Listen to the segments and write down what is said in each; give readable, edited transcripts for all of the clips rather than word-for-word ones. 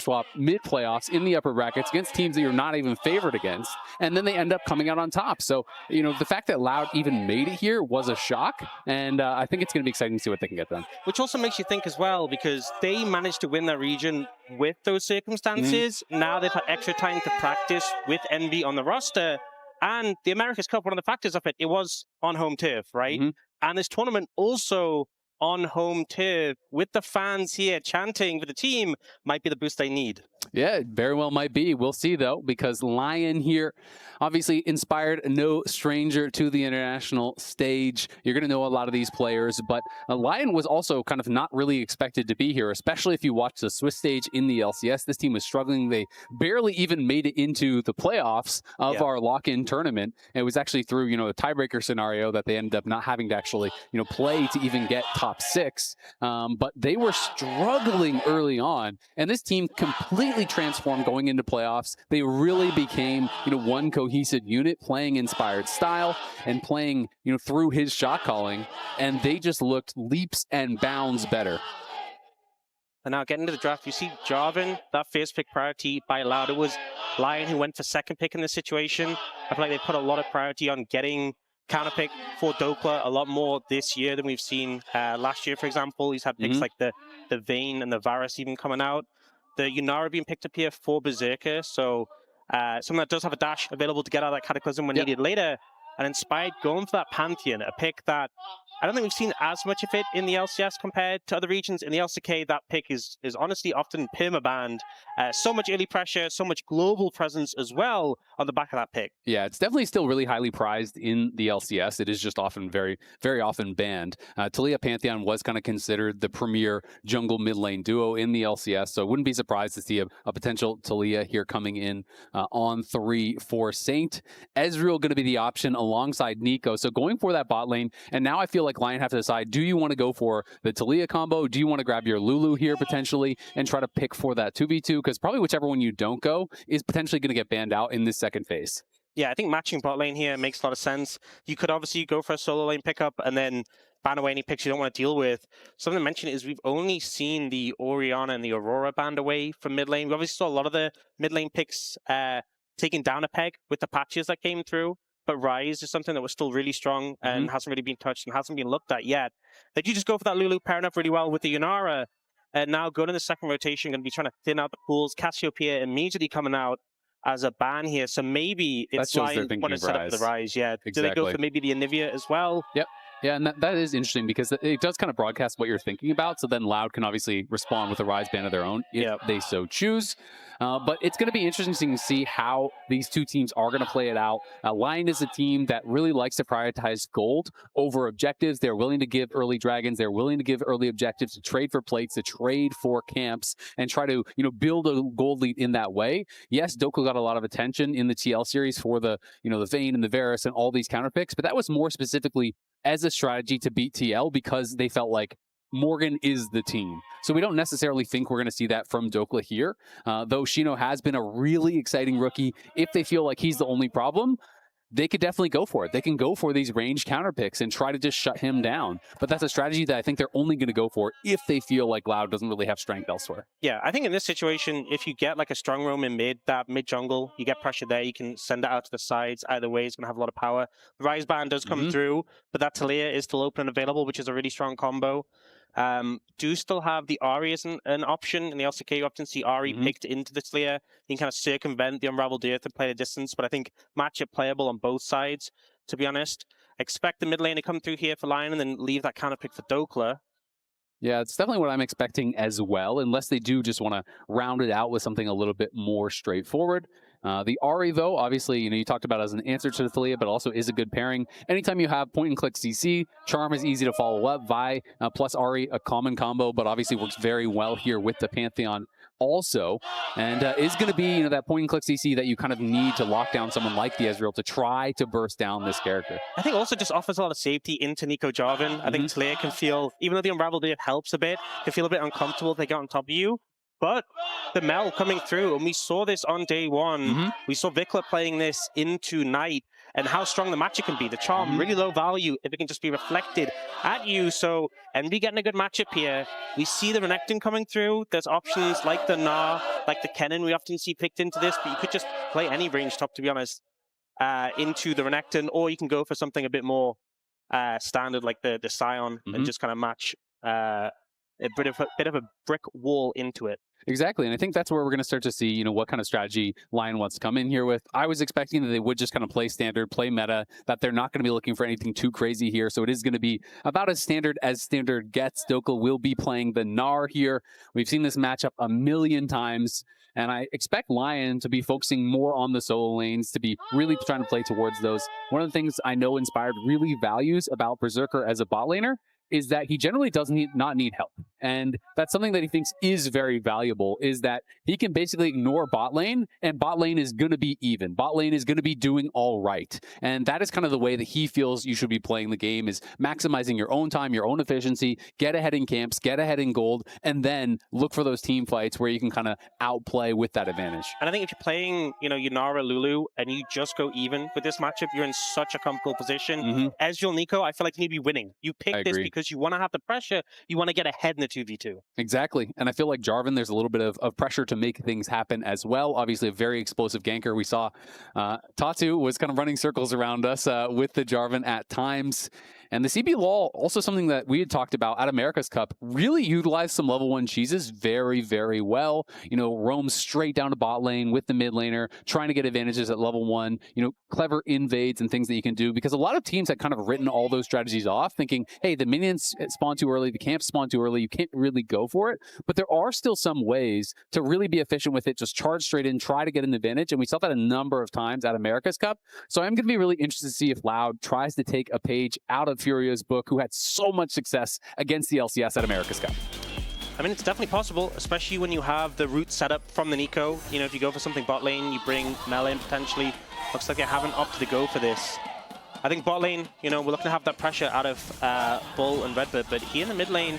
swap mid-playoffs in the upper brackets against teams that you're not even favored against, and then they end up coming out on top. So, you know, the fact that Loud even made it here was a shock, and I think it's going to be exciting to see what they can get done. Which also makes you think as well, because they managed to win that region with those circumstances. Now they've had extra time to practice with Envy on the roster, and the America's Cup, one of the factors of it, it was on home turf, right? And this tournament also on home turf with the fans here chanting for the team might be the boost they need. Yeah, it very well might be. We'll see, though, because LYON here, obviously inspired, no stranger to the international stage. You're going to know a lot of these players, but LYON was also kind of not really expected to be here, especially if you watch the Swiss stage in the LCS. This team was struggling. They barely even made it into the playoffs of our lock-in tournament. It was actually through, you know, a tiebreaker scenario that they ended up not having to actually, you know, play to even get top 6. But they were struggling early on, and this team completely transformed going into playoffs. They really became, you know, one cohesive unit, playing inspired style and playing, you know, through his shot calling, and they just looked leaps and bounds better. And now getting to the draft, you see Jarvan, that first pick priority by Loud. It was LYON who went for second pick in this situation. I feel like they put a lot of priority on getting counter pick for Dhokla a lot more this year than we've seen last year, for example. He's had picks like the Vayne and the Varus even coming out. The Yunara being picked up here for Berserker, so someone that does have a dash available to get out of that Cataclysm when needed later. And Inspired going for that Pantheon, a pick that I don't think we've seen as much of it in the LCS compared to other regions. In the LCK, that pick is honestly often permabanned. So much early pressure, so much global presence as well on the back of that pick. Yeah, it's definitely still really highly prized in the LCS. It is just often very often banned. Taliyah Pantheon was kind of considered the premier jungle mid lane duo in the LCS, so I wouldn't be surprised to see a potential Taliyah here coming in on 3 for Saint. Ezreal going to be the option alongside Neeko, so going for that bot lane, and now I feel like LYON have to decide, do you want to go for the Taliyah combo? Do you want to grab your Lulu here potentially and try to pick for that 2v2? Because probably whichever one you don't go is potentially going to get banned out in this second phase. Yeah, I think matching bot lane here makes a lot of sense. You could obviously go for a solo lane pickup and then ban away any picks you don't want to deal with. Something to mention is we've only seen the Orianna and the Aurora banned away from mid lane. We obviously saw a lot of the mid lane picks taking down a peg with the patches that came through. But Rise is something that was still really strong and hasn't really been touched and hasn't been looked at yet. They do just go for that Lulu, pairing up really well with the Yunara. And now going in the second rotation, going to be trying to thin out the pools. Cassiopeia immediately coming out as a ban here. So maybe it's LYON want to set up for the Rise. Yeah. Exactly. Do they go for maybe the Anivia as well? Yep. Yeah, and that is interesting because it does kind of broadcast what you're thinking about, so then Loud can obviously respond with a Rise ban of their own if they so choose. But it's going to be interesting to see how these two teams are going to play it out. LYON is a team that really likes to prioritize gold over objectives. They're willing to give early dragons. They're willing to give early objectives, to trade for plates, to trade for camps, and try to, you know, build a gold lead in that way. Yes, Dhokla got a lot of attention in the TL series for the, you know, the Vayne and the Varus and all these counter picks, but that was more specifically as a strategy to beat TL because they felt like Morgan is the team. So we don't necessarily think we're going to see that from Dhokla here, though xyno has been a really exciting rookie. If they feel like he's the only problem, they could definitely go for it. They can go for these range counter picks and try to just shut him down. But that's a strategy that I think they're only going to go for if they feel like Loud doesn't really have strength elsewhere. Yeah, I think in this situation, if you get like a strong roam in mid, that mid jungle, you get pressure there, you can send it out to the sides. Either way, it's going to have a lot of power. The Rise ban does come through, but that Taliyah is still open and available, which is a really strong combo. Do still have the Ahri as an option in the LCK. You often see Ahri picked into the Taliyah. You can kind of circumvent the Unraveled Earth and play the distance, but I think matchup playable on both sides, to be honest. Expect the mid lane to come through here for LYON and then leave that counter pick for Dhokla. Yeah, it's definitely what I'm expecting as well, unless they do just want to round it out with something a little bit more straightforward. The Ahri, though, obviously, you know, you talked about as an answer to the Taliyah, but also is a good pairing. Anytime you have point-and-click CC, Charm is easy to follow up. Vi plus Ahri, a common combo, but obviously works very well here with the Pantheon also. And is going to be, you know, that point-and-click CC that you kind of need to lock down someone like the Ezreal to try to burst down this character. I think also just offers a lot of safety into Neeko Jarvan. I think Taliyah can feel, even though the Unraveled Earth helps a bit, can feel a bit uncomfortable if they get on top of you. But the Mel coming through, and we saw this on day one. We saw Dhokla playing this into Night. and how strong the matchup can be. The charm, really low value if it can just be reflected at you. So Envy getting a good matchup here. We see the Renekton coming through. There's options like the Gnar, like the Kennen we often see picked into this, but you could just play any range top, to be honest, into the Renekton, or you can go for something a bit more standard like the Scion and just kind of match a bit of a brick wall into it. Exactly, and I think that's where we're going to start to see, you know, what kind of strategy LYON wants to come in here with. I was expecting that they would just kind of play standard, play meta, that they're not going to be looking for anything too crazy here, so it is going to be about as standard gets. Dhokla will be playing the Gnar here. We've seen this matchup a million times, and I expect LYON to be focusing more on the solo lanes, to be really trying to play towards those. One of the things I know Inspired really values about Berserker as a bot laner is that he generally does not need help. And that's something that he thinks is very valuable, is that he can basically ignore bot lane, and bot lane is going to be even. Bot lane is going to be doing all right. And that is kind of the way that he feels you should be playing the game, is maximizing your own time, your own efficiency, get ahead in camps, get ahead in gold, and then look for those team fights where you can kind of outplay with that advantage. And I think if you're playing, you know, Yunara, Lulu, and you just go even with this matchup, you're in such a comfortable position. Ezreal, Neeko, I feel like you need to be winning. You pick this because you want to have the pressure, you want to get ahead in the 2v2. Exactly, and I feel like Jarvan, there's a little bit of pressure to make things happen as well. Obviously a very explosive ganker. We saw Tatu was kind of running circles around us with the Jarvan at times. And the CB Law, also something that we had talked about at America's Cup, really utilized some level 1 cheeses very, very well. You know, roams straight down to bot lane with the mid laner, trying to get advantages at level 1, you know, clever invades and things that you can do, because a lot of teams had kind of written all those strategies off, thinking, hey, the minions spawn too early, the camps spawn too early, you can't really go for it. But there are still some ways to really be efficient with it, just charge straight in, try to get an advantage, and we saw that a number of times at America's Cup. So I'm going to be really interested to see if Loud tries to take a page out of Furio's book, who had so much success against the LCS at America's Cup. I mean, it's definitely possible, especially when you have the route set up from the Neeko. You know, if you go for something bot lane, you bring Mel in potentially. Looks like they haven't opted to go for this. I think bot lane, you know, we're looking to have that pressure out of Bull and RedBert, but here in the mid lane,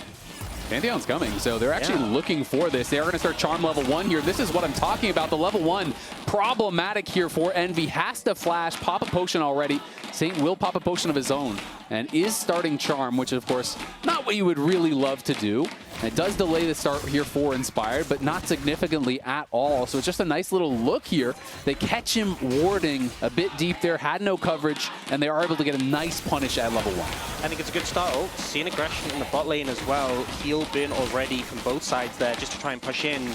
Pantheon's coming, so they're actually looking for this. They are going to start Charm level 1 here. This is what I'm talking about. The level 1 problematic here for Envy. Has to flash, pop a potion already. Saint will pop a potion of his own and is starting Charm, which is, of course, not what you would really love to do. And it does delay the start here for Inspired, but not significantly at all. So it's just a nice little look here. They catch him warding a bit deep there, had no coverage, and they are able to get a nice punish at level 1. I think it's a good start. Oh, seeing aggression in the bot lane as well. Heal bin already from both sides there just to try and push in.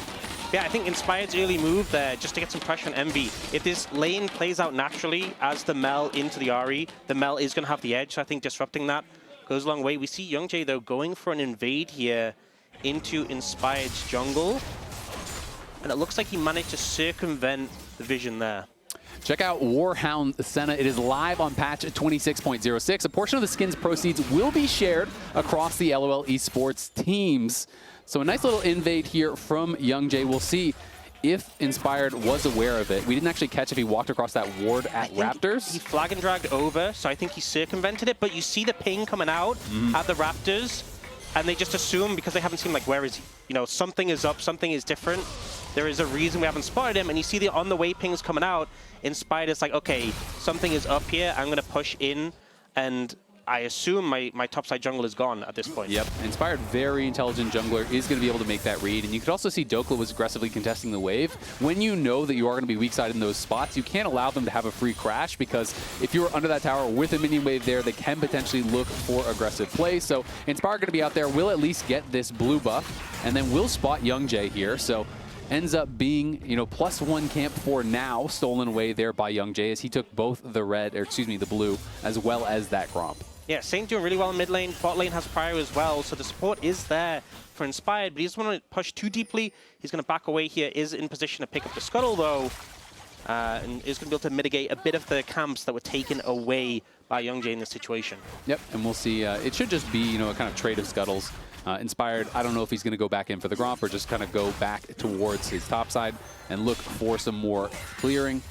Yeah, I think Inspired's early move there, just to get some pressure on Envy. If this lane plays out naturally as the Mel into the Ahri, the Mel is going to have the edge, so I think disrupting that goes a long way. We see YoungJae, though, going for an invade here into Inspired's jungle. And it looks like he managed to circumvent the vision there. Check out Warhound Senna. It is live on patch 26.06. A portion of the skin's proceeds will be shared across the LOL eSports teams. So a nice little invade here from YoungJae. We'll see if Inspired was aware of it. We didn't actually catch if he walked across that ward at Raptors. He flag and dragged over, so I think he circumvented it. But you see the ping coming out at the Raptors, and they just assume, because they haven't seen, like, where is he? You know, something is up, something is different. There is a reason we haven't spotted him, and you see the on-the-way pings coming out. Inspired is like, okay, something is up here. I'm going to push in, and I assume my topside jungle is gone at this point. Yep, Inspired, very intelligent jungler, is going to be able to make that read. And you could also see Dhokla was aggressively contesting the wave. When you know that you are going to be weak side in those spots, you can't allow them to have a free crash, because if you're under that tower with a minion wave there, they can potentially look for aggressive play. So Inspired going to be out there, will at least get this blue buff, and then we'll spot YoungJae here. So ends up being, you know, +1 camp for now, stolen away there by YoungJae, as he took both the blue, as well as that Gromp. Yeah, Saint doing really well in mid lane. Bot lane has Pyro as well, so the support is there for Inspired, but he doesn't want to push too deeply. He's going to back away here, is in position to pick up the Scuttle, though, and is going to be able to mitigate a bit of the camps that were taken away by YoungJae in this situation. Yep, and we'll see. It should just be, you know, a kind of trade of Scuttles. Inspired, I don't know if he's going to go back in for the Gromp or just kind of go back towards his top side and look for some more clearing.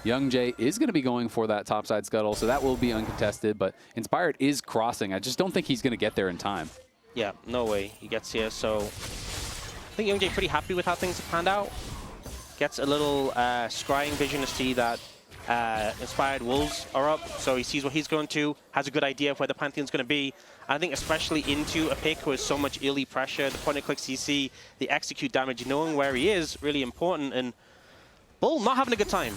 YoungJae is going to be going for that topside Scuttle, so that will be uncontested, but Inspired is crossing. I just don't think he's going to get there in time. Yeah, no way he gets here, so I think YoungJae pretty happy with how things have panned out. Gets a little scrying vision to see that Inspired Wolves are up, so he sees what he's going to, has a good idea of where the Pantheon's going to be. I think especially into a pick with so much early pressure, the point-and-click CC, the execute damage, knowing where he is, really important. And Bull not having a good time.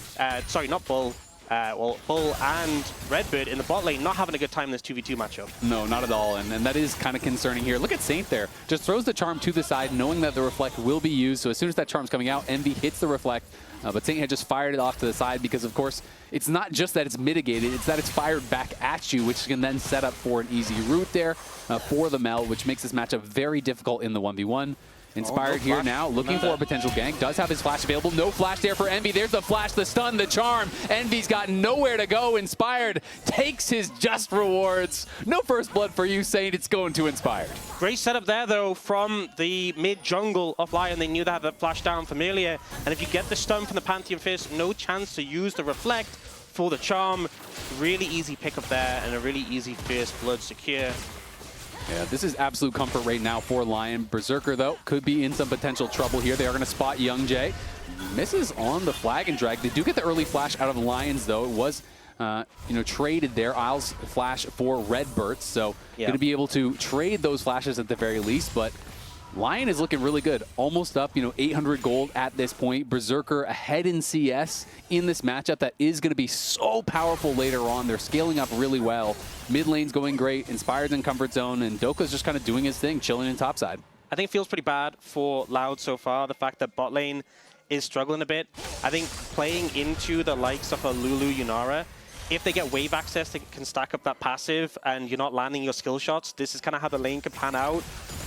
Sorry, not Bull. Well, Bull and RedBert in the bot lane not having a good time in this 2v2 matchup. No, not at all, and that is kind of concerning here. Look at Saint there. Just throws the charm to the side, knowing that the reflect will be used. So as soon as that charm's coming out, Envy hits the reflect. But Saint had just fired it off to the side because, of course, it's not just that it's mitigated, it's that it's fired back at you, which can then set up for an easy route there for the Mel, which makes this matchup very difficult in the 1v1. Inspired here now, looking for a potential gank. Does have his flash available. No flash there for Envy. There's the flash, the stun, the charm. Envy's got nowhere to go. Inspired takes his just rewards. No first blood for you, Saint. It's going to Inspired. Great setup there, though, from the mid-jungle of LYON. They knew they had that flash down familiar. And if you get the stun from the Pantheon first, no chance to use the reflect for the charm. Really easy pickup there and a really easy first blood secure. Yeah, this is absolute comfort right now for LYON. Berserker, though, could be in some potential trouble here. They are going to spot YoungJae. Misses on the flag and drag. They do get the early flash out of the Lions, though. It was, traded there. Isles flash for RedBert, so going to be able to trade those flashes at the very least, but LYON is looking really good. Almost up, 800 gold at this point. Berserker ahead in CS in this matchup that is going to be so powerful later on. They're scaling up really well. Mid lane's going great. Inspired in comfort zone, and Dhokla's just kind of doing his thing, chilling in topside. I think it feels pretty bad for Loud so far. The fact that bot lane is struggling a bit. I think playing into the likes of a Lulu Yunara, if they get wave access, they can stack up that passive and you're not landing your skill shots. This is kind of how the lane can pan out.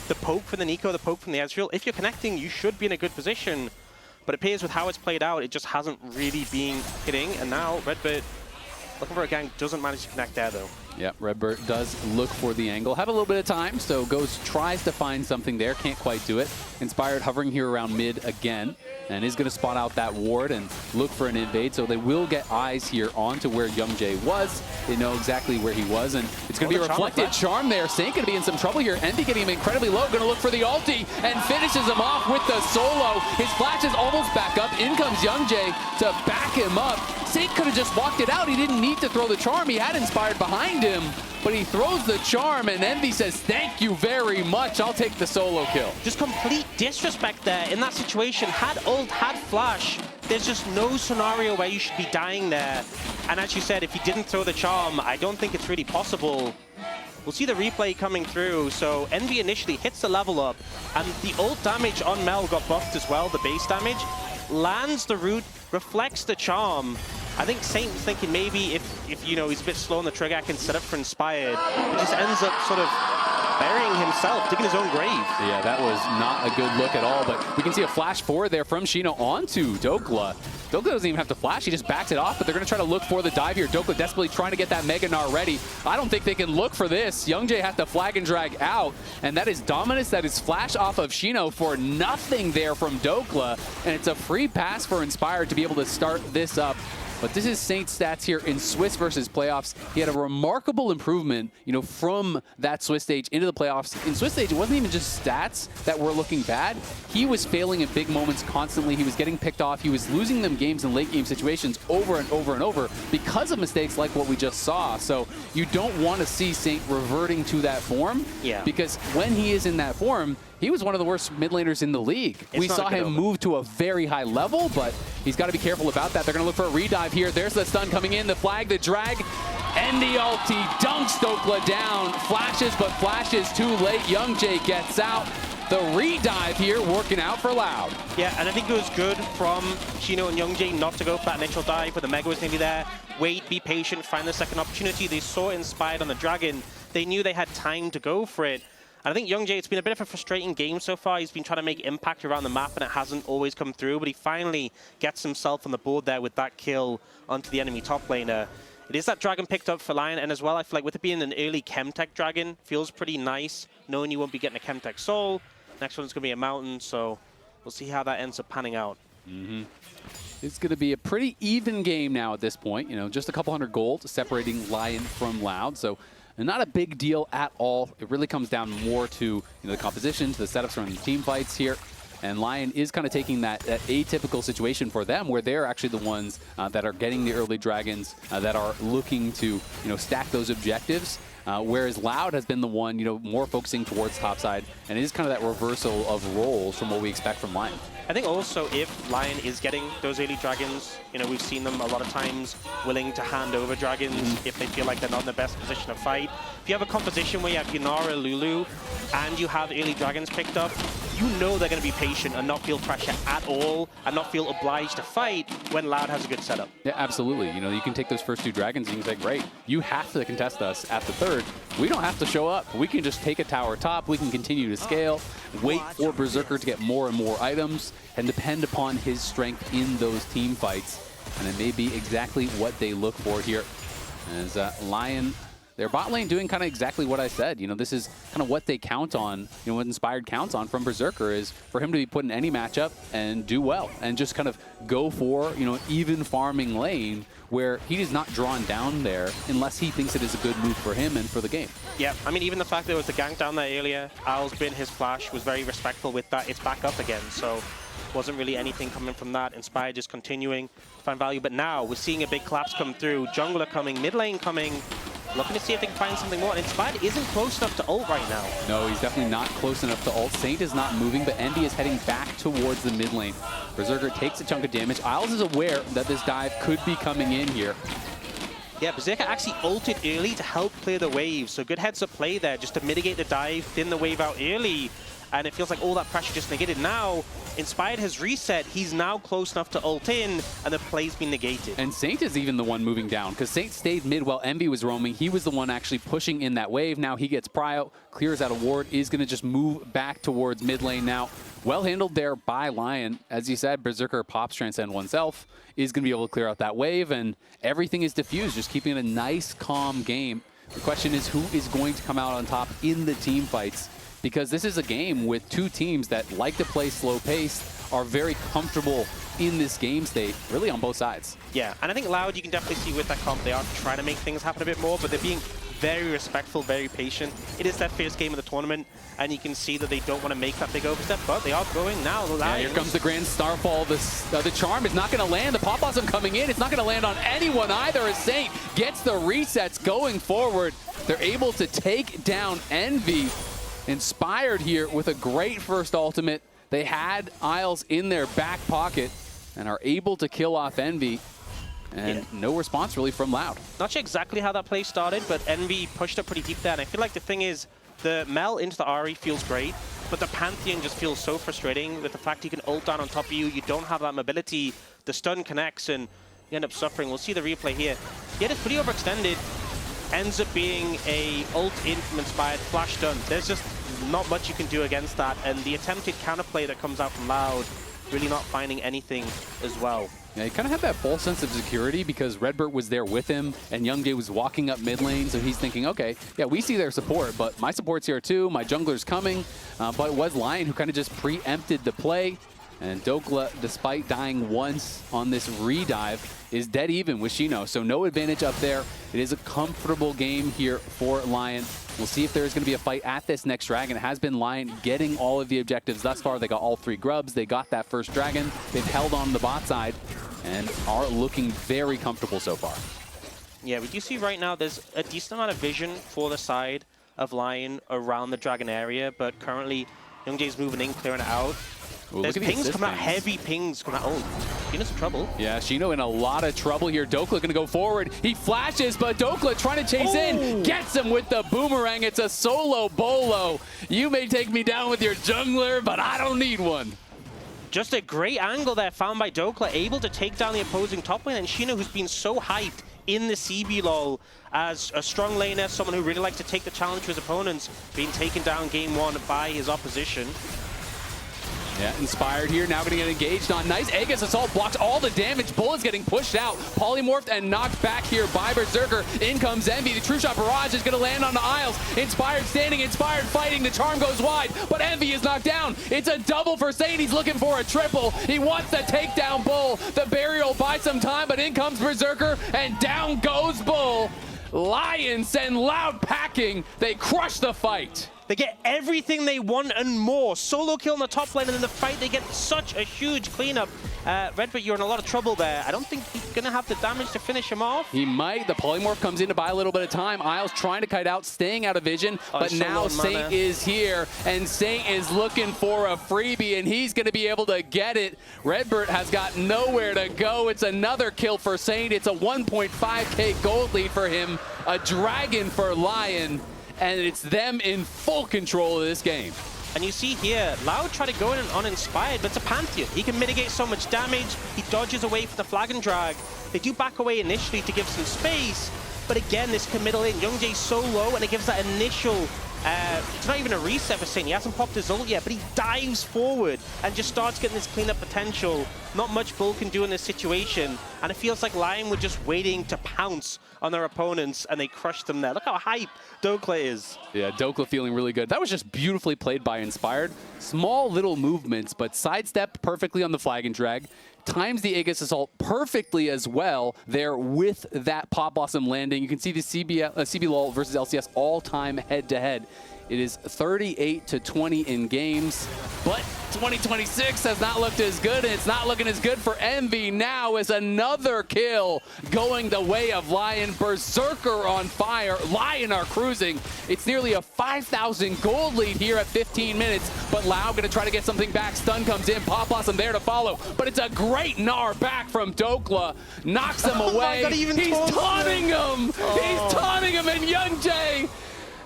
The poke from the Neeko, the poke from the Ezreal, if you're connecting, you should be in a good position. But it appears with how it's played out, it just hasn't really been hitting. And now RedBert looking for a gank, doesn't manage to connect there though. Yeah, RedBert does look for the angle. Have a little bit of time, so tries to find something there. Can't quite do it. Inspired hovering here around mid again, and is going to spot out that ward and look for an invade. So they will get eyes here onto where YoungJae was. They know exactly where he was, and it's going to be a reflected charm there. Saint going to be in some trouble here. Envy getting him incredibly low. Going to look for the ulti and finishes him off with the solo. His flash is almost back up. In comes YoungJae to back him up. Saint could have just walked it out. He didn't need to throw the charm. He had Inspired behind him, but he throws the charm, and Envy says, thank you very much. I'll take the solo kill. Just complete disrespect there in that situation. Had ult, had flash. There's just no scenario where you should be dying there. And as you said, if he didn't throw the charm, I don't think it's really possible. We'll see the replay coming through. So Envy initially hits the level up, and the ult damage on Mel got buffed as well, the base damage. Lands the root, reflects the charm. I think Saint was thinking maybe if he's a bit slow on the trigger, I can set up for Inspired. He just ends up sort of burying himself, digging his own grave. Yeah, that was not a good look at all, but we can see a flash forward there from xyno onto Dhokla. Dhokla doesn't even have to flash, he just backs it off, but they're going to try to look for the dive here. Dhokla desperately trying to get that Mega Gnar ready. I don't think they can look for this. YoungJae has to flag and drag out, and that is Dominus, that is flash off of xyno for nothing there from Dhokla, and it's a free pass for Inspired to be able to start this up. But this is Saint's stats here in Swiss versus playoffs. He had a remarkable improvement, from that Swiss stage into the playoffs. In Swiss stage, it wasn't even just stats that were looking bad. He was failing in big moments constantly. He was getting picked off. He was losing them games in late game situations over and over and over because of mistakes like what we just saw. So you don't want to see Saint reverting to that form. Yeah. Because when he is in that form, he was one of the worst mid laners in the league. We saw him move to a very high level, but he's got to be careful about that. They're going to look for a redive here. There's the stun coming in, the flag, the drag, and the ulti dunks Dhokla down. Flashes, but flashes too late. YoungJae gets out. The redive here working out for Loud. Yeah, and I think it was good from xyno and YoungJae not to go for that initial dive where the Mega was nearly there. Wait, be patient, find the second opportunity. They saw Inspired on the Dragon. They knew they had time to go for it. And I think YoungJae, it's been a bit of a frustrating game so far. He's been trying to make impact around the map, and it hasn't always come through. But he finally gets himself on the board there with that kill onto the enemy top laner. It is that Dragon picked up for LYON, and as well, I feel like with it being an early Chemtech Dragon, feels pretty nice, knowing you won't be getting a Chemtech Soul. Next one's going to be a Mountain, so we'll see how that ends up panning out. It's going to be a pretty even game now at this point. Just a couple hundred gold separating LYON from Loud. So not a big deal at all. It really comes down more to the composition, to the setups around the team fights here. And LYON is kind of taking that atypical situation for them where they're actually the ones that are getting the early dragons, that are looking to, stack those objectives. Whereas Loud has been the one, more focusing towards topside, and it is kind of that reversal of roles from what we expect from LYON. I think also if LYON is getting those early dragons, we've seen them a lot of times willing to hand over dragons if they feel like they're not in the best position to fight. If you have a composition where you have Yunara, Lulu, and you have early dragons picked up, they're going to be patient and not feel pressure at all and not feel obliged to fight when Loud has a good setup. Yeah, absolutely. You can take those first 2 dragons and you can say, great, you have to contest us at the 3rd. We don't have to show up. We can just take a tower top. We can continue to scale, wait for Berserker to get more and more items, and depend upon his strength in those team fights. And it may be exactly what they look for here. As LYON, their bot lane doing kind of exactly what I said. This is kind of what they count on, what Inspired counts on from Berserker is for him to be put in any matchup and do well and just kind of go for, even farming lane where he is not drawn down there unless he thinks it is a good move for him and for the game. Yeah, I mean, even the fact that there was the gank down there earlier, Owl's bin, his flash was very respectful with that. It's back up again, so wasn't really anything coming from that. Inspired just continuing to find value, but now we're seeing a big collapse come through. Jungler coming, mid lane coming, looking to see if they can find something more. And Inspired isn't close enough to ult right now. No, he's definitely not close enough to ult. Saint is not moving, but Envy is heading back towards the mid lane. Berserker takes a chunk of damage. Isles is aware that this dive could be coming in here. Yeah, Berserker actually ulted early to help clear the wave. So good heads up play there just to mitigate the dive, thin the wave out early. And it feels like all that pressure just negated. Now, Inspired has reset. He's now close enough to ult in, and the play's been negated. And Saint is even the one moving down, because Saint stayed mid while Envy was roaming. He was the one actually pushing in that wave. Now he gets prio, clears out a ward, is going to just move back towards mid lane now. Well handled there by LYON. As you said, Berserker pops Transcend oneself, is going to be able to clear out that wave, and everything is diffused, just keeping it a nice, calm game. The question is who is going to come out on top in the team fights, because this is a game with 2 teams that like to play slow paced, are very comfortable in this game state, really on both sides. Yeah, and I think Loud, you can definitely see with that comp, they are trying to make things happen a bit more, but they're being very respectful, very patient. It is that first game of the tournament, and you can see that they don't want to make that big overstep, but they are going now. Yeah, here comes the Grand Starfall. The charm is not going to land. The Pop Blossom coming in. It's not going to land on anyone either, as Saint gets the resets going forward. They're able to take down Envy. Inspired here with a great first ultimate. They had Isles in their back pocket and are able to kill off Envy. And no response really from Loud. Not sure exactly how that play started, but Envy pushed up pretty deep there. And I feel like the thing is, the Mel into the Ahri feels great, but the Pantheon just feels so frustrating with the fact he can ult down on top of you. You don't have that mobility. The stun connects and you end up suffering. We'll see the replay here. Yet it's pretty overextended. Ends up being a ult in from Inspired, flash done. There's just not much you can do against that, and the attempted counterplay that comes out from Loud, really not finding anything as well. Yeah, he kind of had that false sense of security because RedBert was there with him, and YoungJae was walking up mid lane, so he's thinking, okay, yeah, we see their support, but my support's here too, my jungler's coming, but it was LYON who kind of just preempted the play. And Dhokla, despite dying once on this re-dive, is dead even with xyno. So no advantage up there. It is a comfortable game here for LYON. We'll see if there's going to be a fight at this next dragon. It has been LYON getting all of the objectives thus far. They got all 3 grubs. They got that first dragon. They've held on the bot side and are looking very comfortable so far. Yeah, we do see right now there's a decent amount of vision for the side of LYON around the dragon area, but currently YoungJae's moving in, clearing it out. Ooh, there's pings coming out, heavy pings coming out. Oh, xyno's in trouble. Yeah, xyno in a lot of trouble here. Dhokla going to go forward. He flashes, but Dhokla trying to chase in. Gets him with the boomerang. It's a solo bolo. You may take me down with your jungler, but I don't need one. Just a great angle there found by Dhokla, able to take down the opposing top lane. And xyno, who's been so hyped in the CB lol as a strong laner, someone who really likes to take the challenge to his opponents, being taken down game 1 by his opposition. Yeah, Inspired here, now going to get engaged on. Nice Aegis Assault blocks all the damage. Bullets getting pushed out. Polymorphed and knocked back here by Berserker. In comes Envy. The True Shot Barrage is going to land on the Isles. Inspired standing, Inspired fighting. The charm goes wide, but Envy is knocked down. It's a double for Saint. He's looking for a triple. He wants to take down Bull. The barrier will buy some time, but in comes Berserker, and down goes Bull. LYON send Loud packing. They crush the fight. They get everything they want and more. Solo kill in the top lane, and in the fight, they get such a huge cleanup. RedBert, you're in a lot of trouble there. I don't think he's going to have the damage to finish him off. He might. The polymorph comes in to buy a little bit of time. Isles trying to kite out, staying out of vision, but now Saint is here, and Saint is looking for a freebie, and he's going to be able to get it. RedBert has got nowhere to go. It's another kill for Saint. It's a 1.5k gold lead for him, a dragon for LYON, and it's them in full control of this game. And you see here, Loud try to go in uninspired, but it's a Pantheon. He can mitigate so much damage. He dodges away from the flag and drag. They do back away initially to give some space, but again, this committal in. YoungJae's so low, and it gives that initial, it's not even a reset for Saint. He hasn't popped his ult yet, but he dives forward and just starts getting this cleanup potential. Not much Bull can do in this situation, and it feels like LYON were just waiting to pounce on their opponents, and they crushed them there. Look how hype Dhokla is. Yeah, Dhokla feeling really good. That was just beautifully played by Inspired. Small little movements, but sidestep perfectly on the flag and drag. Times the Aegis Assault perfectly as well there with that Pop Blossom landing. You can see the CBLOL versus LCS all-time head-to-head. It is 38-20 in games, but 2026 has not looked as good, and it's not looking as good for Envy now as another kill going the way of LYON. Berserker on fire. LYON are cruising. It's nearly a 5,000 gold lead here at 15 minutes, but Lau going to try to get something back. Stun comes in. Pop Blossom there to follow, but it's a great Gnar back from Dhokla. Knocks him away. God, He's taunting him. He's taunting him, and YoungJae,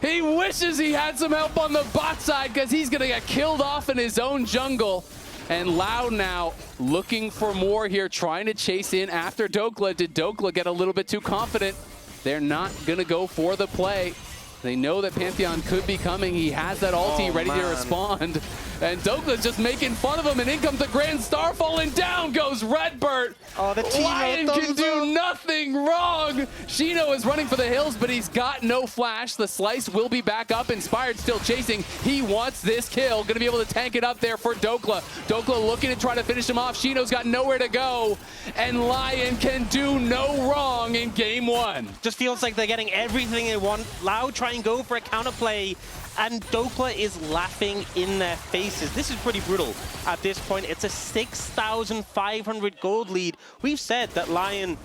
he wishes he had some help on the bot side because he's going to get killed off in his own jungle. And Loud now looking for more here, trying to chase in after Dhokla. Did Dhokla get a little bit too confident? They're not going to go for the play. They know that Pantheon could be coming. He has that ulti ready to respond. And Dokla's just making fun of him, and in comes the Grand Starfall, and down goes RedBert. Oh, the team LYON can do nothing wrong. xyno is running for the hills, but he's got no flash. The slice will be back up. Inspired still chasing. He wants this kill. Gonna be able to tank it up there for Dhokla. Dhokla looking to try to finish him off. xyno's got nowhere to go, and LYON can do no wrong in game one. Just feels like they're getting everything they want. Loud try and go for a counterplay, and Dhokla is laughing in their faces. This is pretty brutal at this point. It's a 6,500 gold lead. We've said that LYON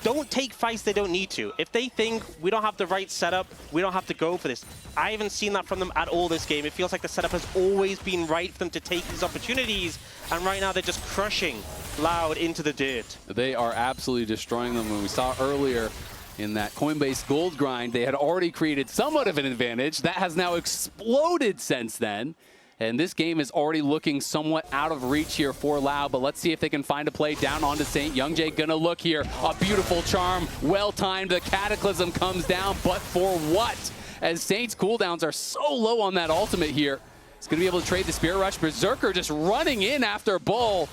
don't take fights they don't need to. If they think we don't have the right setup, we don't have to go for this. I haven't seen that from them at all this game. It feels like the setup has always been right for them to take these opportunities, and right now they're just crushing Loud into the dirt. They are absolutely destroying them. When we saw earlier in that Coinbase gold grind, they had already created somewhat of an advantage. That has now exploded since then. And this game is already looking somewhat out of reach here for Loud, but let's see if they can find a play down onto Saint. YoungJae gonna look here. A beautiful charm, well-timed. The Cataclysm comes down, but for what? As Saint's cooldowns are so low on that ultimate here. He's gonna be able to trade the Spirit Rush. Berserker just running in after Bull.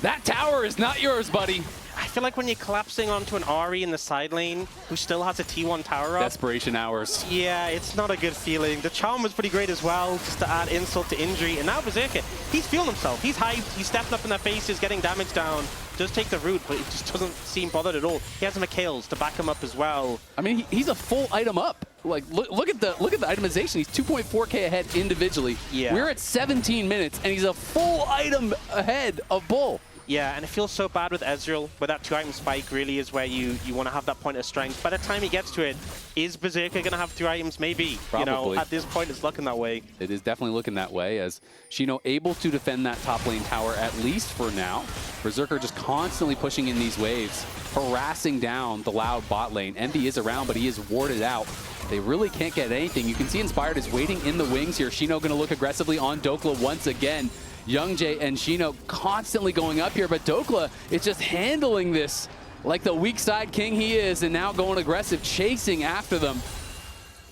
That tower is not yours, buddy. I feel like when you're collapsing onto an Ahri in the side lane who still has a T1 tower up. Desperation hours. Yeah, it's not a good feeling. The charm was pretty great as well, just to add insult to injury. And now Berserker, he's feeling himself. He's hyped. He's stepping up in their faces, getting damage down. Does take the root, but he just doesn't seem bothered at all. He has McHale's to back him up as well. I mean, he's a full item up. Like, look at the itemization. He's 2.4k ahead individually. Yeah. We're at 17 minutes, and he's a full item ahead of Bull. Yeah, and it feels so bad with Ezreal, where that 2-item spike really is where you want to have that point of strength. By the time he gets to it, is Berserker going to have 2 items? Maybe. Probably. You know, at this point, it's looking that way. It is definitely looking that way, as xyno able to defend that top lane tower, at least for now. Berserker just constantly pushing in these waves, harassing down the Loud bot lane. Envy is around, but he is warded out. They really can't get anything. You can see Inspired is waiting in the wings here. xyno going to look aggressively on Dhokla once again. YoungJae and xyno constantly going up here, but Dhokla is just handling this like the weak side king he is, and now going aggressive, chasing after them.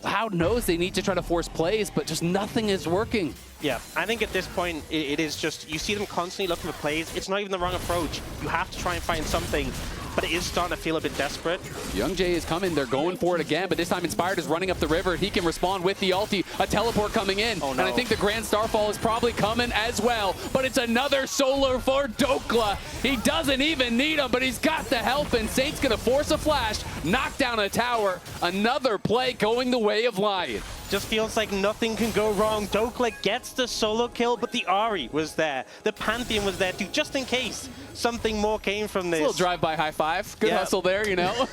Loud knows they need to try to force plays, but just nothing is working. Yeah, I think at this point, it is just, you see them constantly looking for plays. It's not even the wrong approach. You have to try and find something, but it is starting to feel a bit desperate. YoungJae is coming. They're going for it again, but this time Inspired is running up the river. He can respond with the ulti. A teleport coming in, oh, no. And I think the Grand Starfall is probably coming as well, but it's another solo for Dhokla. He doesn't even need him, but he's got the help, and Saint's going to force a flash, knock down a tower. Another play going the way of LYON. Just feels like nothing can go wrong. Dhokla gets the solo kill, but the Ahri was there. The Pantheon was there too, just in case something more came from this. A little drive-by high five. Good hustle there, you know.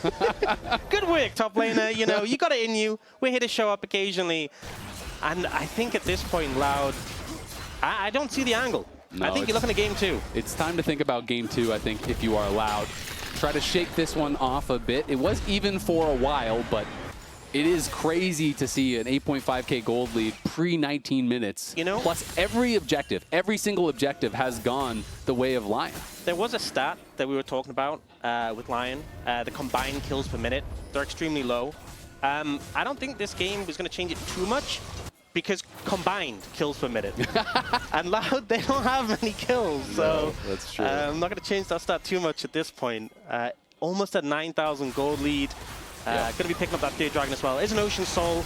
Good work, top laner. You know, you got it in you. We're here to show up occasionally. And I think at this point, Loud, I don't see the angle. No, I think you're looking at game 2. It's time to think about game 2, I think, if you are Loud. Try to shake this one off a bit. It was even for a while, but it is crazy to see an 8.5k gold lead pre-19 minutes. You know? Plus every objective, every single objective has gone the way of LYON. There was a stat that we were talking about with LYON, the combined kills per minute. They're extremely low. I don't think this game is going to change it too much because combined kills per minute. And Loud, they don't have many kills. So no, that's true. I'm not going to change that stat too much at this point. Almost a 9,000 gold lead. Going to be picking up that third dragon as well. It's an Ocean Soul.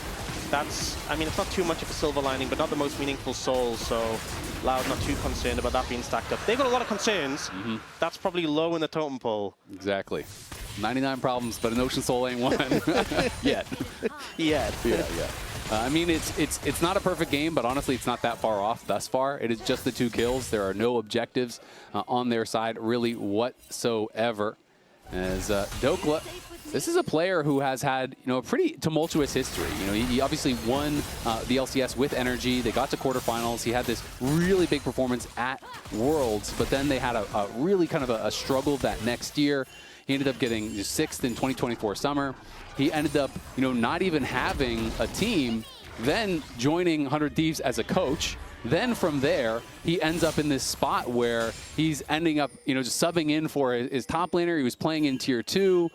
That's, I mean, it's not too much of a silver lining, but not the most meaningful soul. So Loud not too concerned about that being stacked up. They've got a lot of concerns. That's probably low in the totem pole. Exactly. 99 problems, but an Ocean Soul ain't one. Yet. Yet. Yeah. I mean, it's not a perfect game, but honestly, it's not that far off thus far. It is just the 2 kills. There are no objectives on their side, really, whatsoever. As Dhokla, this is a player who has had, you know, a pretty tumultuous history. You know, he obviously won the LCS with energy. They got to quarterfinals. He had this really big performance at Worlds, but then they had a really kind of a struggle that next year. He ended up getting 6th in 2024 summer. He ended up, you know, not even having a team, then joining 100 Thieves as a coach. Then from there, he ends up in this spot where he's ending up, you know, just subbing in for his top laner. He was playing in tier 2.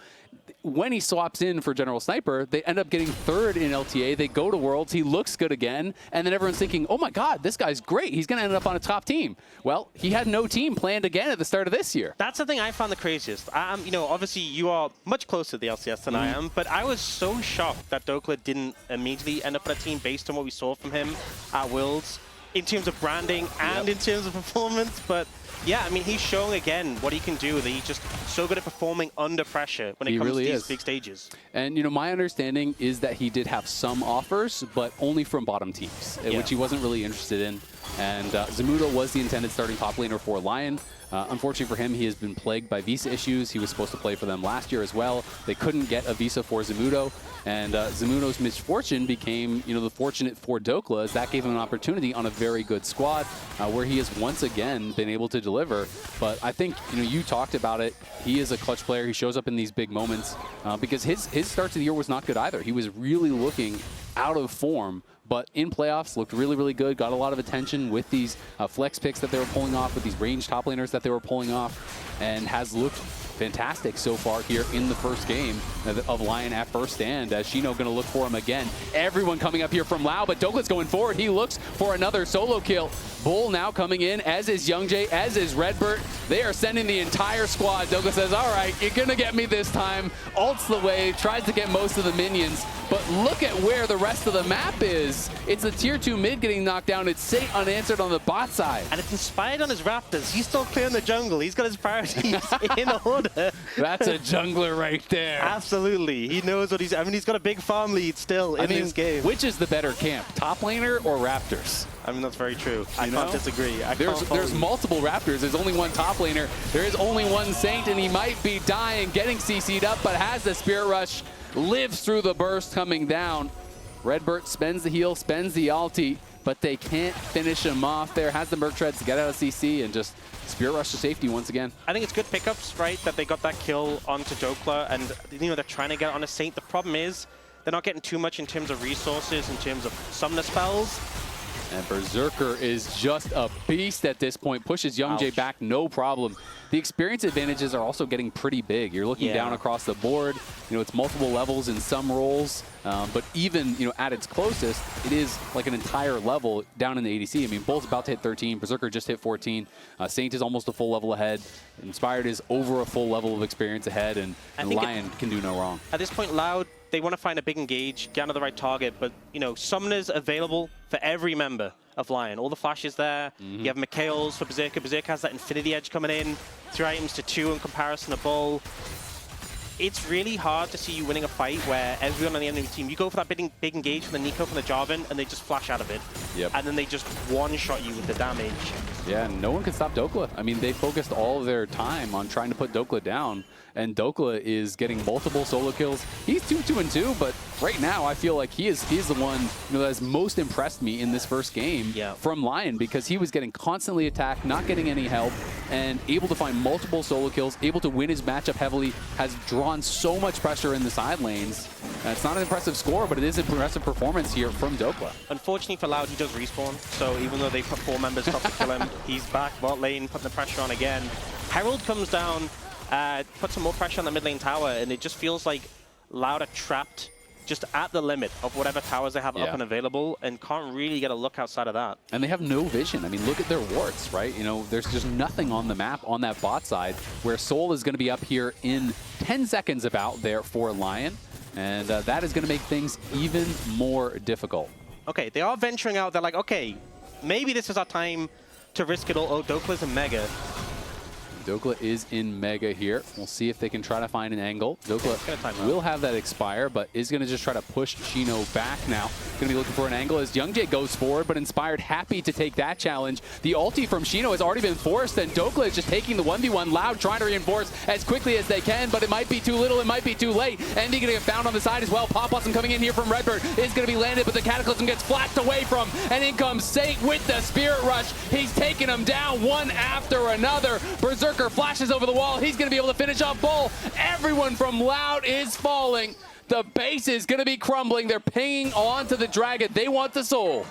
When he swaps in for General Sniper, they end up getting 3rd in LTA. They go to Worlds. He looks good again. And then everyone's thinking, oh my God, this guy's great. He's going to end up on a top team. Well, he had no team planned again at the start of this year. That's the thing I found the craziest. You know, obviously you are much closer to the LCS than I am, but I was so shocked that Dhokla didn't immediately end up on a team based on what we saw from him at Worlds in terms of branding and in terms of performance. But yeah, I mean, he's showing again what he can do, that he's just so good at performing under pressure when it comes to these big stages. And, you know, my understanding is that he did have some offers, but only from bottom teams, which he wasn't really interested in. And Zamudo was the intended starting top laner for LYON. Unfortunately for him, he has been plagued by visa issues. He was supposed to play for them last year as well. They couldn't get a visa for Zamudo. And Zamudo's misfortune became, you know, the fortunate for Dhokla, as that gave him an opportunity on a very good squad where he has once again been able to deliver. But I think, you know, you talked about it. He is a clutch player. He shows up in these big moments because his start to the year was not good either. He was really looking out of form, but in playoffs looked really, really good. Got a lot of attention with these flex picks that they were pulling off, with these ranged top laners that they were pulling off, and has looked fantastic so far here in the first game of LYON at first stand, as xyno going to look for him again. Everyone coming up here from Lao, but Dhokla's going forward. He looks for another solo kill. Bull now coming in, as is YoungJae, as is RedBert. They are sending the entire squad. Dhokla says, all right, you're going to get me this time. Ults the wave, tries to get most of the minions, but look at where the rest of the map is. It's the tier 2 mid getting knocked down. It's Saint unanswered on the bot side. And it's inspired on his Raptors. He's still clearing the jungle. He's got his priorities in order. That's a jungler right there. Absolutely. He knows what he's... I mean, he's got a big farm lead still in this game. Which is the better camp, top laner or Raptors? I mean, that's very true. I can't disagree. There's multiple Raptors. There's only one top laner. There is only one Saint, and he might be dying, getting CC'd up, but has the Spirit Rush, lives through the burst coming down. RedBert spends the heal, spends the ulti, but they can't finish him off there. Has the Merc Treads to get out of CC and just Spirit Rush to safety once again. I think it's good pickups, right, that they got that kill onto Dhokla, and you know, they're trying to get on a Saint. The problem is they're not getting too much in terms of resources, in terms of summoner spells. And Berserker is just a beast at this point. Pushes YoungJae back, no problem. The experience advantages are also getting pretty big. You're looking down across the board. You know, it's multiple levels in some roles. But even, you know, at its closest, it is like an entire level down in the ADC. I mean, Bull's about to hit 13. Berserker just hit 14. Saint is almost a full level ahead. Inspired is over a full level of experience ahead. And LYON can do no wrong. At this point, Loud, they want to find a big engage, get onto the right target, but, you know, summoners available for every member of LYON. All the flashes there. You have Mikhail's for Berserker. Berserker has that Infinity Edge coming in. 3 items to 2 in comparison to Bull. it's really hard to see you winning a fight where everyone on the enemy team, you go for that big engage from the Neeko, from the Jarvan, and they just flash out of it. Yep. And then they just one-shot you with the damage. Yeah, no one can stop Dhokla. I mean, they focused all of their time on trying to put Dhokla down, and Dhokla is getting multiple solo kills. He's 2-2-2, but right now I feel like he is the one that has most impressed me in this first game from LYON, because he was getting constantly attacked, not getting any help, and able to find multiple solo kills, able to win his matchup heavily, has drawn so much pressure in the side lanes. It's not an impressive score, but it is an impressive performance here from Dhokla. Unfortunately for Loud, he does respawn, so even though they put 4 members top to kill him, he's back bot lane, putting the pressure on again. Herald comes down, puts some more pressure on the mid lane tower, and it just feels like Loud are trapped just at the limit of whatever towers they have up and available, and can't really get a look outside of that. And they have no vision. I mean, look at their wards, right? You know, there's just nothing on the map on that bot side, where Soul is going to be up here in 10 seconds about there for LYON, and that is going to make things even more difficult. Okay, they are venturing out. They're like, okay, maybe this is our time to risk it all. Oh, Dhokla's in Mega. Dhokla is in Mega here. We'll see if they can try to find an angle. Dhokla will have that expire, but is going to just try to push xyno back now. Going to be looking for an angle as YoungJae goes forward, but Inspired happy to take that challenge. The ulti from xyno has already been forced, and Dhokla is just taking the 1v1. Loud trying to reinforce as quickly as they can, but it might be too little, it might be too late. Envy going to get found on the side as well. Pop-Blossom coming in here from RedBert is going to be landed, but the Cataclysm gets flashed away from, and in comes Saint with the Spirit Rush. He's taking them down one after another. Berserker flashes over the wall. He's going to be able to finish off Bull. Everyone from Loud is falling. The base is going to be crumbling. They're pinging on to the Dragon. They want the soul.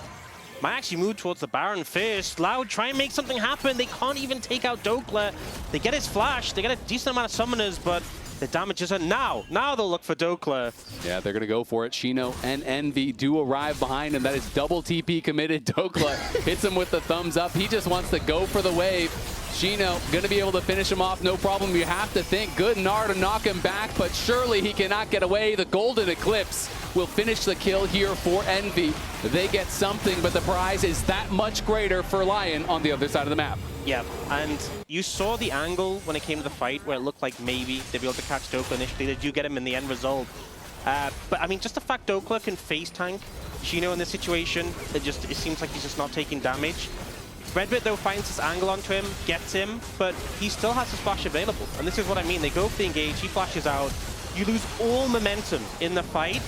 Might actually move towards the Baron first. Loud try and make something happen. They can't even take out Dhokla. They get his flash. They get a decent amount of summoners, but the damages are now. Now they'll look for Dhokla. Yeah, they're going to go for it. xyno and Envy do arrive behind him. That is double TP committed. Dhokla hits him with the thumbs up. He just wants to go for the wave. xyno going to be able to finish him off, no problem. You have to think good Gnar to knock him back, but surely he cannot get away. The Golden Eclipse will finish the kill here for Envy. They get something, but the prize is that much greater for LYON on the other side of the map. Yeah, and you saw the angle when it came to the fight where it looked like maybe they'd be able to catch Dhokla initially. They do get him in the end result. But I mean, just the fact Dhokla can face tank xyno in this situation, it seems like he's just not taking damage. RedBert though finds this angle onto him, gets him, but he still has his flash available. And this is what I mean. They go for the engage, he flashes out. You lose all momentum in the fight.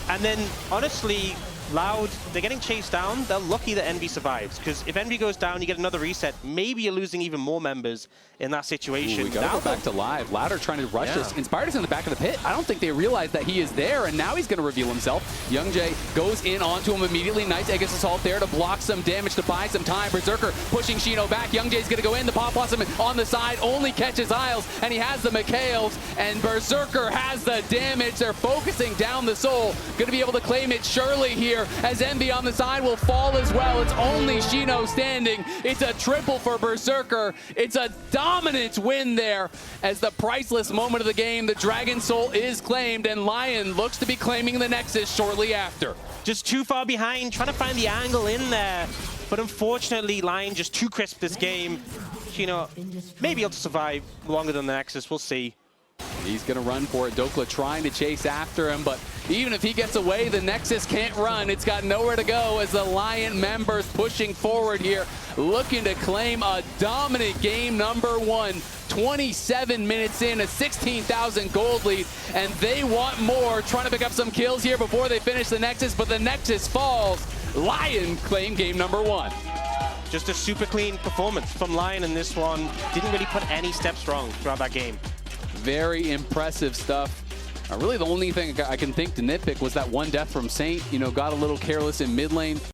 And then, honestly, Loud, they're getting chased down. They're lucky that Envy survives, because if Envy goes down, you get another reset. Maybe you're losing even more members in that situation. Ooh, we gotta go back to live. Loud are trying to rush this. Inspired is in the back of the pit. I don't think they realize that he is there, and now he's going to reveal himself. YoungJae goes in onto him immediately. Nice Aegis Assault there to block some damage, to buy some time. Berserker pushing xyno back. YoungJae's going to go in. The Pop-Blossom on the side only catches Isles, and he has the Mikhails, and Berserker has the damage. They're focusing down the soul. Going to be able to claim it surely here, as Envy on the side will fall as well. It's only xyno standing. It's a triple for Berserker. It's a dominant win there, as the priceless moment of the game, the Dragon Soul is claimed, and LYON looks to be claiming the Nexus shortly after. Just too far behind, trying to find the angle in there, but unfortunately LYON just too crisp this game. xyno may be able to survive longer than the Nexus, we'll see. He's going to run for it. Dhokla trying to chase after him, but even if he gets away, the Nexus can't run. It's got nowhere to go, as the LYON members pushing forward here, looking to claim a dominant game number one. 27 minutes in, a 16,000 gold lead, and they want more, trying to pick up some kills here before they finish the Nexus, but the Nexus falls. LYON claim game number one. Just a super clean performance from LYON in this one. Didn't really put any steps wrong throughout that game. Very impressive stuff. Really the only thing I can think to nitpick was that one death from Saint. You know, got a little careless in mid lane.